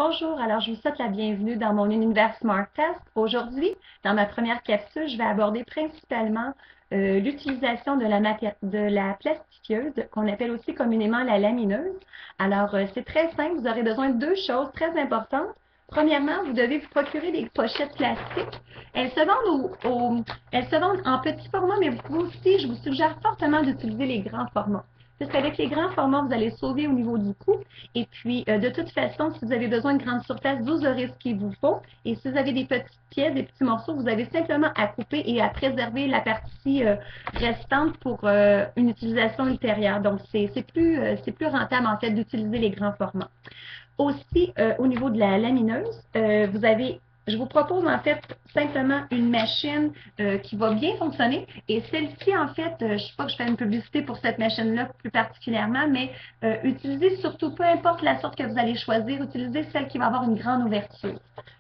Bonjour, alors je vous souhaite la bienvenue dans mon univers Smart Test. Aujourd'hui, dans ma première capsule, je vais aborder principalement l'utilisation de la plastifieuse, qu'on appelle aussi communément la lamineuse. Alors, c'est très simple, vous aurez besoin de deux choses très importantes. Premièrement, vous devez vous procurer des pochettes plastiques. Elles se vendent en petit format, mais vous pouvez aussi, je vous suggère fortement d'utiliser les grands formats. Parce qu'avec les grands formats, vous allez sauver au niveau du coût. Et puis, de toute façon, si vous avez besoin de grandes surfaces, vous aurez ce qu'il vous faut. Et si vous avez des petites pièces, des petits morceaux, vous avez simplement à couper et à préserver la partie restante pour une utilisation ultérieure. Donc, c'est plus rentable, en fait, d'utiliser les grands formats. Aussi, au niveau de la lamineuse, je vous propose en fait simplement une machine qui va bien fonctionner. Et celle-ci, en fait, je ne sais pas que je fais une publicité pour cette machine-là plus particulièrement, mais utilisez surtout, peu importe la sorte que vous allez choisir, utilisez celle qui va avoir une grande ouverture.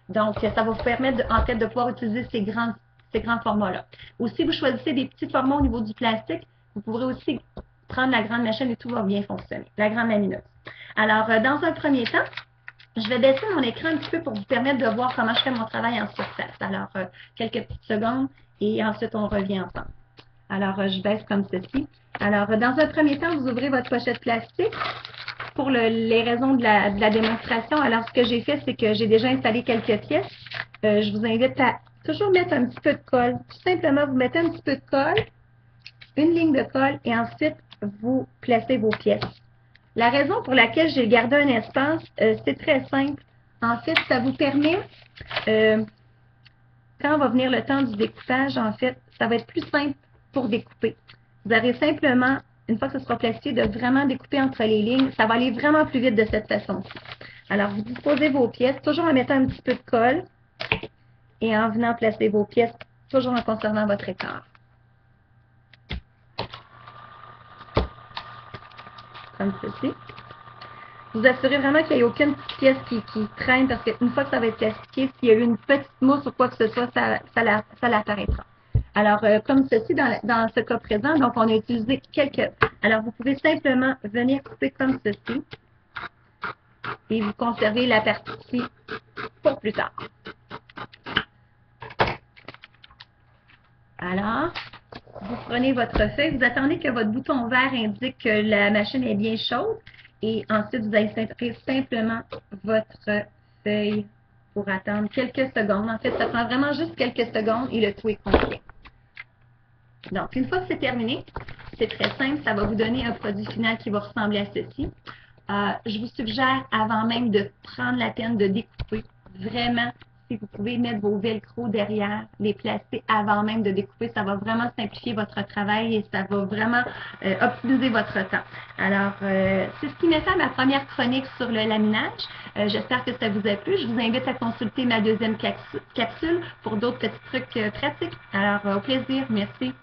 Donc, ça va vous permettre, en fait, de pouvoir utiliser ces grands formats-là. Ou si vous choisissez des petits formats au niveau du plastique, vous pourrez aussi prendre la grande machine et tout va bien fonctionner, la grande lamineuse. Alors, dans un premier temps, je vais baisser mon écran un petit peu pour vous permettre de voir comment je fais mon travail en surface. Alors, quelques petites secondes et ensuite on revient ensemble. Alors, je baisse comme ceci. Alors, dans un premier temps, vous ouvrez votre pochette plastique. Pour les raisons de la démonstration, alors ce que j'ai fait, c'est que j'ai déjà installé quelques pièces. Je vous invite à toujours mettre un petit peu de colle. Tout simplement, vous mettez un petit peu de colle, une ligne de colle et ensuite, vous placez vos pièces. La raison pour laquelle j'ai gardé un espace, c'est très simple. En fait, ça vous permet, quand va venir le temps du découpage, en fait, ça va être plus simple pour découper. Vous aurez simplement, une fois que ce sera placé, de vraiment découper entre les lignes. Ça va aller vraiment plus vite de cette façon-ci. Alors, vous disposez vos pièces, toujours en mettant un petit peu de colle et en venant placer vos pièces, toujours en conservant votre écart. Comme ceci. Vous assurez vraiment qu'il n'y ait aucune petite pièce qui traîne parce qu'une fois que ça va être plastifié, s'il y a eu une petite mousse ou quoi que ce soit, ça l'apparaîtra. Alors, comme ceci, dans ce cas présent, donc on a utilisé quelques... Alors, vous pouvez simplement venir couper comme ceci et vous conservez la partie pour plus tard. Alors, vous prenez votre feuille, vous attendez que votre bouton vert indique que la machine est bien chaude et ensuite vous insérez simplement votre feuille pour attendre quelques secondes. En fait, ça prend vraiment juste quelques secondes et le tout est complet. Donc, une fois que c'est terminé, c'est très simple, ça va vous donner un produit final qui va ressembler à ceci. Je vous suggère, avant même de prendre la peine de découper, vraiment, si vous pouvez mettre vos velcro derrière, les placer avant même de découper, ça va vraiment simplifier votre travail et ça va vraiment optimiser votre temps. Alors, c'est ce qui met fin à ma première chronique sur le laminage. J'espère que ça vous a plu. Je vous invite à consulter ma deuxième capsule pour d'autres petits trucs pratiques. Alors, au plaisir. Merci.